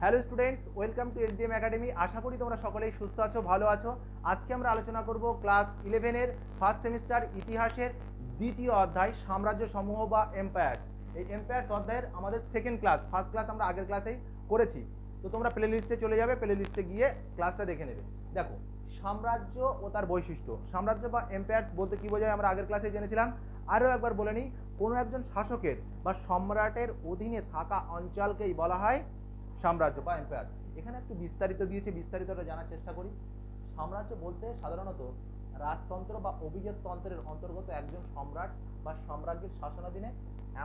Hello students, welcome to SDM academy. আশা করি তোমরা সকলেই সুস্থ আছো, ভালো আছো। আজকে আমরা আলোচনা করব ক্লাস 11-এর ফার্স্ট সেমিস্টার ইতিহাসের দ্বিতীয় অধ্যায় সাম্রাজ্য সমূহ বা এম্পায়ার্স। এই এম্পায়ার্স অধ্যায়ের আমাদের সেকেন্ড ক্লাস, ফার্স্ট ক্লাস আমরা আগের ক্লাসেই করেছি। তো তোমরা প্লে লিস্টে চলে যাবে, প্লে লিস্টে গিয়ে ক্লাসটা দেখে নেবে। দেখো, সাম্রাজ্য ও তার বৈশিষ্ট্য। সাম্রাজ্য বা এম্পায়ার্স বলতে কী বোঝায় আমরা আগের ক্লাসে জেনেছিলাম। আরও একবার বলে নিই, কোনো একজন শাসকের বা সম্রাটের অধীনে থাকা অঞ্চলকেই বলা হয় সাম্রাজ্য বা এম্পায়ার। এখানে একটু বিস্তারিত দিয়েছে, বিস্তারিতটা জানার চেষ্টা করি। সাম্রাজ্য বলতে সাধারণত রাজতন্ত্র বা অভিজাততন্ত্রের অন্তর্গত একজন সম্রাট বা সাম্রাজ্যের শাসনাধীনে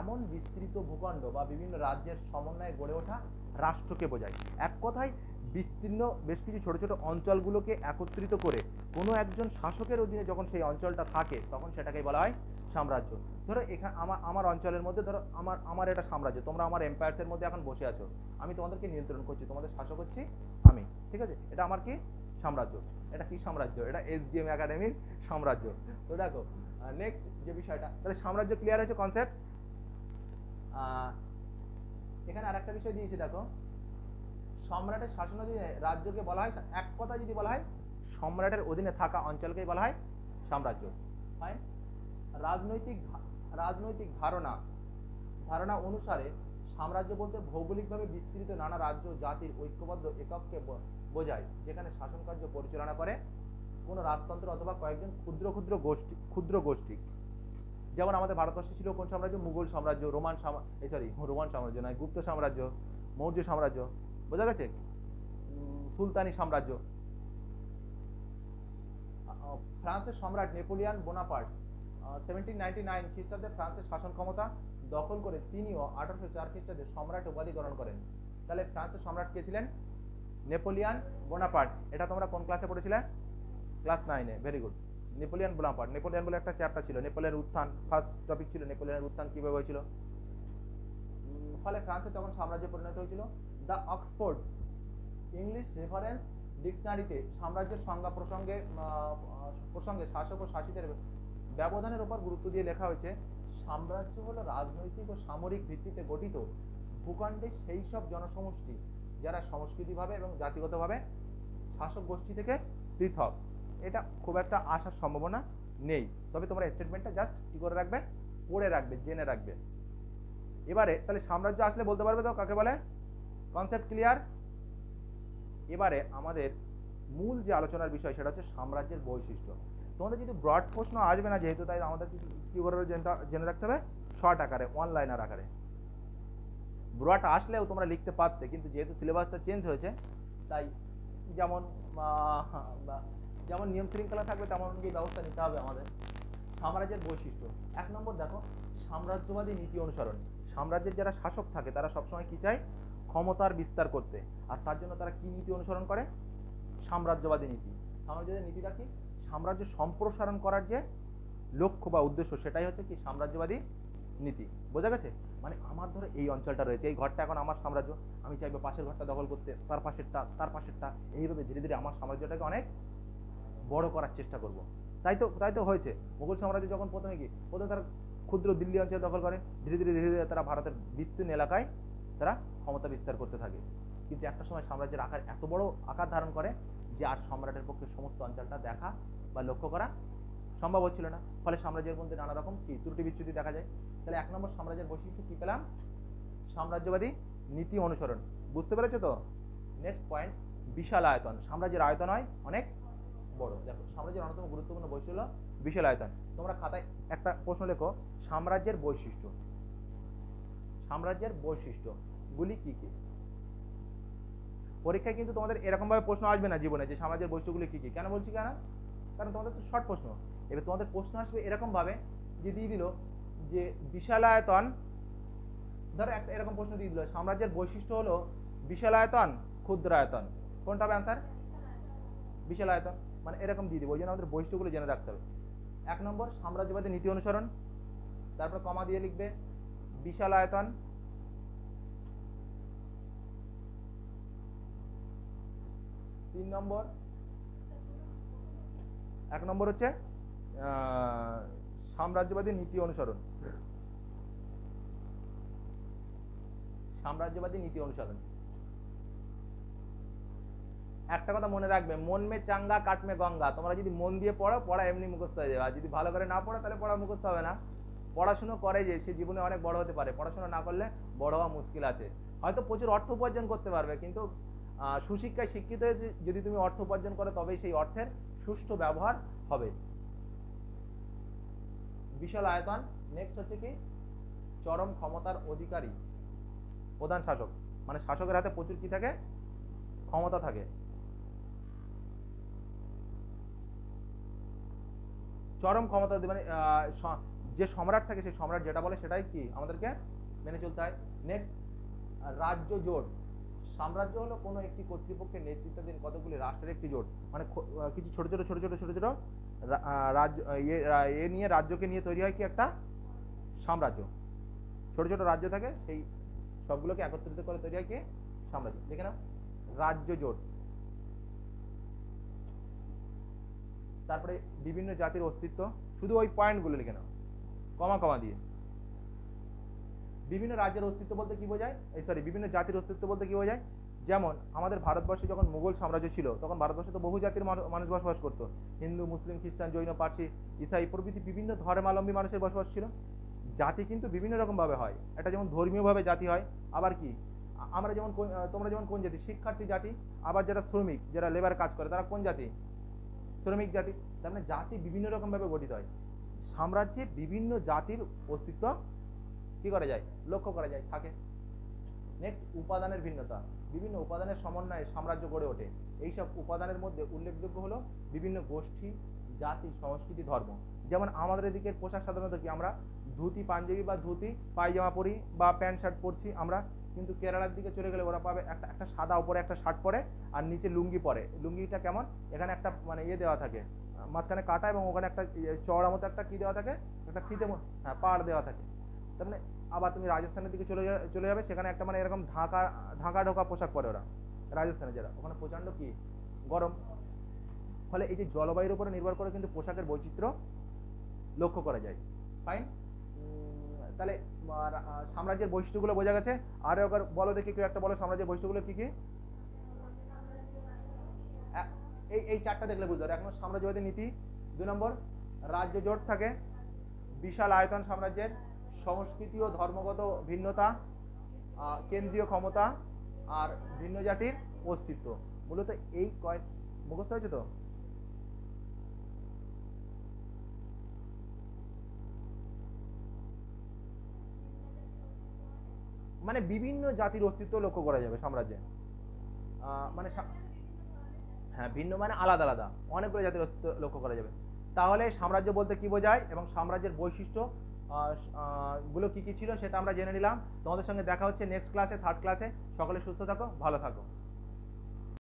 এমন বিস্তৃত ভূখণ্ড বা বিভিন্ন রাজ্যের সমন্বয়ে গড়ে ওঠা রাষ্ট্রকে বোঝায়। এক কথায় বিস্তীর্ণ বেশ কিছু ছোট ছোট অঞ্চলগুলোকে একত্রিত করে কোনো একজন শাসকের অধীনে যখন সেই অঞ্চলটা থাকে তখন সেটাকেই বলা হয় সাম্রাজ্য। ধরো এখানে আমার অঞ্চলের মধ্যে ধরো আমার এটা সাম্রাজ্য, তোমরা আমার এম্পায়ার্সের মধ্যে এখন বসে আছো, আমি তোমাদেরকে নিয়ন্ত্রণ করছি, তোমাদের শাসক হচ্ছি আমি, ঠিক আছে? এটা আমার কি সাম্রাজ্য। এটা কি সাম্রাজ্য? এটা এসডিএম একাডেমির সাম্রাজ্য। তো দেখো, নেক্সট যে বিষয়টা, তাহলে সাম্রাজ্য ক্লিয়ার হয়েছে কনসেপ্ট। এখানে আর একটা বিষয় দিয়েছি, দেখো, সম্রাটের শাসনাধীনে রাজ্যকে বলা হয়, এক কথা যদি বলা হয়, সম্রাটের অধীনে থাকা অঞ্চলকেই বলা হয় সাম্রাজ্য। হয় রাজনৈতিক ধারণা অনুসারে সাম্রাজ্য বলতে ভৌগোলিকভাবে বিস্তৃত নানা রাজ্য জাতির ঐক্যবদ্ধ একককে বোঝায়, যেখানে শাসন কার্য পরিচালনা করে কোনো রাজতন্ত্র অথবা কয়েকজন ক্ষুদ্র গোষ্ঠী। যেমন আমাদের ভারতবর্ষে ছিল কোন সাম্রাজ্য? মুঘল সাম্রাজ্য, রোমান সাম্রাজ্য নয়, গুপ্ত সাম্রাজ্য, মৌর্য সাম্রাজ্য, বোঝা গেছে? সুলতানি সাম্রাজ্য। ফ্রান্সের সম্রাট নেপোলিয়ান বোনাপার্ট 1799 খ্রিস্টাব্দে ফ্রান্সের শাসন ক্ষমতা দখল করে তিনিও 1804 খ্রিস্টাব্দে সম্রাট উপাধি গ্রহণ করেন। তাহলে ফ্রান্সের সম্রাট কে ছিলেন? Napoleon Bonaparte. এটা তোমরা কোন ক্লাসে পড়েছিলে? ক্লাস 9-এ। Very good. Napoleon Bonaparte, Napoleon বলে একটা চ্যাপ্টার ছিল, নেপোলিয়ানের উত্থান, ফার্স্ট টপিক ছিল নেপোলিয়ানের উত্থান কিভাবে হয়েছিল। ফলে ফ্রান্সে তখন সাম্রাজ্যে পরিণত হয়েছিল। দ্য অক্সফোর্ড ইংলিশ রেফারেন্স ডিকশনারিতে সাম্রাজ্যের সংজ্ঞা প্রসঙ্গে শাসক ও শাসিতের ব্যবধানের উপর গুরুত্ব দিয়ে লেখা হয়েছে, সাম্রাজ্য হলো রাজনৈতিক ও সামরিক ভিত্তিতে গঠিত ভূখণ্ডে সেই সব জনসমষ্টি যারা সংস্কৃতিভাবে এবং জাতিগতভাবে শাসক গোষ্ঠী থেকে পৃথক। এটা খুব একটা আসার সম্ভাবনা নেই, তবে তোমরা স্টেটমেন্টটা জাস্ট কি করে রাখবে, পড়ে রাখবে, জেনে রাখবে। এবারে তাহলে সাম্রাজ্য আসলে বলতে পারবে তো কাকে বলে? Concept clear? এবারে আমাদের মূল যে আলোচনার বিষয় সেটা হচ্ছে সাম্রাজ্যের বৈশিষ্ট্য। তোমাদের যদি ব্রড প্রশ্ন আসবে না, যেহেতু, তাই আমাদের কি করে জেনে রাখতে হবে? শর্ট আকারে, ওয়ান লাইনার আকারে। ব্রড আসলেও তোমরা লিখতে পারতে, কিন্তু যেহেতু সিলেবাসটা চেঞ্জ হয়েছে, তাই যেমন নিয়ম শৃঙ্খলা থাকবে তেমন অনুযায়ী ব্যবস্থা নিতে হবে আমাদের। সাম্রাজ্যের বৈশিষ্ট্য 1 নম্বর, দেখো, সাম্রাজ্যবাদী নীতি অনুসরণ। সাম্রাজ্যের যারা শাসক থাকে তারা সবসময় কি চায়? ক্ষমতার বিস্তার করতে। আর তার জন্য তারা কি নীতি অনুসরণ করে? সাম্রাজ্যবাদী নীতি। সাম্রাজ্যবাদী নীতিটা কি? সাম্রাজ্য সম্প্রসারণ করার যে লক্ষ্য বা উদ্দেশ্য, সেটাই হচ্ছে কি সাম্রাজ্যবাদী নীতি। বোঝা গেছে? মানে আমার ধরো এই অঞ্চলটা রয়েছে, এই ঘরটা এখন আমার সাম্রাজ্য, আমি চাইবো পাশের ঘরটা দখল করতে, তার পাশেরটা, এইভাবে ধীরে ধীরে আমার সাম্রাজ্যটাকে অনেক বড় করার চেষ্টা করব। তাই তো হয়েছে। মুঘল সাম্রাজ্য যখন প্রথমে তারা ক্ষুদ্র দিল্লি অঞ্চল দখল করে, ধীরে ধীরে তারা ভারতের বিস্তীর্ণ এলাকায় তারা ক্ষমতা বিস্তার করতে থাকে। কিন্তু একটা সময় সাম্রাজ্যের আকার এত বড় আকার ধারণ করে যে আর সম্রাটের পক্ষে সমস্ত অঞ্চলটা দেখা বা লক্ষ্য করা সম্ভব হচ্ছিল না। ফলে সাম্রাজ্যের মধ্যে নানা রকম কি ত্রুটি বিচ্যুতি দেখা যায়। তাহলে 1 নম্বর সাম্রাজ্যের বৈশিষ্ট্য কি পেলাম? সাম্রাজ্যবাদী নীতি অনুসরণ। বুঝতে পেরেছো তো? নেক্সট পয়েন্ট, বিশাল আয়তন। সাম্রাজ্যের আয়তন হয় অনেক বড়। দেখো, সাম্রাজ্যের অন্যতম গুরুত্বপূর্ণ বৈশিষ্ট্য হলো বিশাল আয়তন। তোমরা খাতায় একটা প্রশ্ন লেখো, সাম্রাজ্যের বৈশিষ্ট্যগুলি কি কি? পরীক্ষায় কিন্তু তোমাদের এরকম ভাবে প্রশ্ন আসবে না জীবনে যে সাম্রাজ্যের বৈশিষ্ট্যগুলি কি কি। কেন বলছি? কারণ তোমাদের তো শর্ট প্রশ্ন। এবার তোমাদের প্রশ্ন আসবে এরকম ভাবে যে দিয়ে দিল যে বিশাল আয়তন, ধরো একটা এরকম প্রশ্ন দিয়ে দিল, সাম্রাজ্যের বৈশিষ্ট্য হলো বিশাল আয়তন, ক্ষুদ্র আয়তন। কোনটা হবে অ্যান্সার? বিশাল আয়তন। মানে এরকম দিয়ে দিব, ওই জন্য আমাদের বৈশিষ্ট্যগুলো জেনে রাখতে হবে। 1 নম্বর সাম্রাজ্যবাদী নীতি অনুসরণ, তারপর কমা দিয়ে লিখবে বিশাল আয়তন। 3 নম্বর, 1 নম্বর হচ্ছে সাম্রাজ্যবাদী নীতি অনুসরণ। একটা কথা মনে রাখবে, মন মে চাঙ্গা কাট মে গঙ্গা। তোমরা যদি মন দিয়ে পড়ো, পড়া এমনি মুখস্থ হয়ে যাবে, আর যদি ভালো করে না পড়ো তাহলে পড়া মুখস্থ হবে না। পড়াশুনো করে যে সে জীবনে অনেক বড় হতে পারে, পড়াশোনা না করলে বড় হওয়া মুশকিল আছে। হয়তো প্রচুর অর্থ উপার্জন করতে পারবে, কিন্তু সুশিক্ষায় শিক্ষিত হয়ে যদি তুমি অর্থ উপার্জন করো তবেই সেই অর্থের সুষ্ঠু ব্যবহার হবে। বিশাল আয়তন। নেক্সট হচ্ছে কি, চরম ক্ষমতার অধিকারী। প্রধান শাসক, মানে শাসকের হাতে প্রচুর কি থাকে, ক্ষমতা থাকে। চরম ক্ষমতা মানে যে সম্রাট থাকে সেই সম্রাট যেটা বলে সেটাই কি আমাদেরকে মেনে চলতে হয়। নেক্সট, রাজ্য জোট। সাম্রাজ্য হলো কোনো একটি কর্তৃপক্ষের নেতৃত্বাধীন কতগুলি রাষ্ট্রের একটি জোট, মানে কিছু ছোট ছোট রাজ্য এ নিয়ে, রাজ্যকে নিয়ে তৈরি হয় কি একটা সাম্রাজ্য। ছোট ছোট রাজ্য থাকে, সেই সবগুলোকে একত্রিত করে তৈরি হয় কি সাম্রাজ্য। দেখে নাও, রাজ্য জোট। তারপরে বিভিন্ন জাতির অস্তিত্ব, শুধু ওই পয়েন্টগুলো লিখে নাও কমা কমা দিয়ে। বিভিন্ন রাজ্যের অস্তিত্ব বলতে কি বোঝায়, বিভিন্ন জাতির অস্তিত্ব বলতে কি বোঝায়, যেমন আমাদের ভারতবর্ষে যখন মুঘল সাম্রাজ্য ছিল তখন ভারতবর্ষে তো বহু জাতির মানুষ বসবাস করতো। হিন্দু, মুসলিম, খ্রিস্টান, জৈন, পার্সি, ইসাই প্রভৃতি বিভিন্ন ধর্মাবলম্বী মানুষের বসবাস ছিল। জাতি কিন্তু বিভিন্ন রকম ভাবে হয়, এটা যেমন ধর্মীয়ভাবে জাতি হয়, আবার কি আমরা যেমন তোমরা যেমন কোন জাতি, শিক্ষার্থী জাতি। আবার যারা শ্রমিক, যারা লেবার কাজ করে তারা কোন জাতি, শ্রমিক জাতি। তার মানে জাতি বিভিন্ন রকম ভাবে গঠিত হয়। সাম্রাজ্যে বিভিন্ন জাতির অস্তিত্ব কি করা যায়, লক্ষ্য করা যায়, থাকে। নেক্সট, উপাদানের ভিন্নতা। বিভিন্ন উপাদানের সমন্বয়ে সাম্রাজ্য গড়ে ওঠে। এইসব উপাদানের মধ্যে উল্লেখযোগ্য হলো বিভিন্ন গোষ্ঠী, জাতি, সংস্কৃতি, ধর্ম। যেমন আমাদের এদিকের পোশাক সাধারণত কি, আমরা ধুতি পাঞ্জাবি বা ধুতি পায়জামা পরি বা প্যান্ট শার্ট পরছি আমরা, কিন্তু কেরালার দিকে চলে গেলে ওরা পাবে একটা সাদা উপরে একটা শার্ট পরে আর নিচে লুঙ্গি পরে। লুঙ্গিটা কেমন, এখানে একটা মানে দেওয়া থাকে, মাঝখানে কাটা, এবং ওখানে একটা চওড়া মতো একটা কি দেওয়া থাকে, একটা ফিতে, হ্যাঁ, পাড় দেওয়া থাকে। তার মানে আবার তুমি রাজস্থানের দিকে চলে যাবে, সেখানে একটা মানে এরকম ঢাকা ঢোকা পোশাক পরে ওরা, রাজস্থানে যারা, ওখানে প্রচন্ড কি গরম। ফলে এই যে জলবায়ুর উপরে নির্ভর করে কিন্তু পোশাকের বৈচিত্র্য লক্ষ্য করা যায়। ফাইন। তাহলে সাম্রাজ্যের বৈশিষ্ট্যগুলো বোঝা গেছে। আরো একবার বলো দেখি, কেউ একটা বলো সাম্রাজ্যের বৈশিষ্ট্যগুলো কি কি। এই চারটা দেখলে বুঝতে পারো। এখন সাম্রাজ্যবাদী নীতি। 2 নম্বর, রাজ্য জোট থাকে। বিশাল আয়তন সাম্রাজ্যের। সংস্কৃতি ও ধর্মগত ভিন্নতা, কেন্দ্রীয় ক্ষমতা, আর ভিন্ন জাতির অস্তিত্ব। মূলত এই কয়েক মুখস্থ হয়েছে তো। মানে বিভিন্ন জাতির অস্তিত্ব লক্ষ্য করা যাবে সাম্রাজ্যে। মানে হ্যাঁ, ভিন্ন মানে আলাদা আলাদা অনেকগুলো জাতির অস্তিত্ব লক্ষ্য করা যাবে। তাহলে সাম্রাজ্য বলতে কি বোঝায় এবং সাম্রাজ্যের বৈশিষ্ট্য গুলো কি কি ছিল সেটা আমরা জেনে নিলাম। তোমাদের সঙ্গে দেখা হচ্ছে নেক্সট ক্লাসে, 3rd ক্লাসে। সকলে সুস্থ থাকো, ভালো থাকো।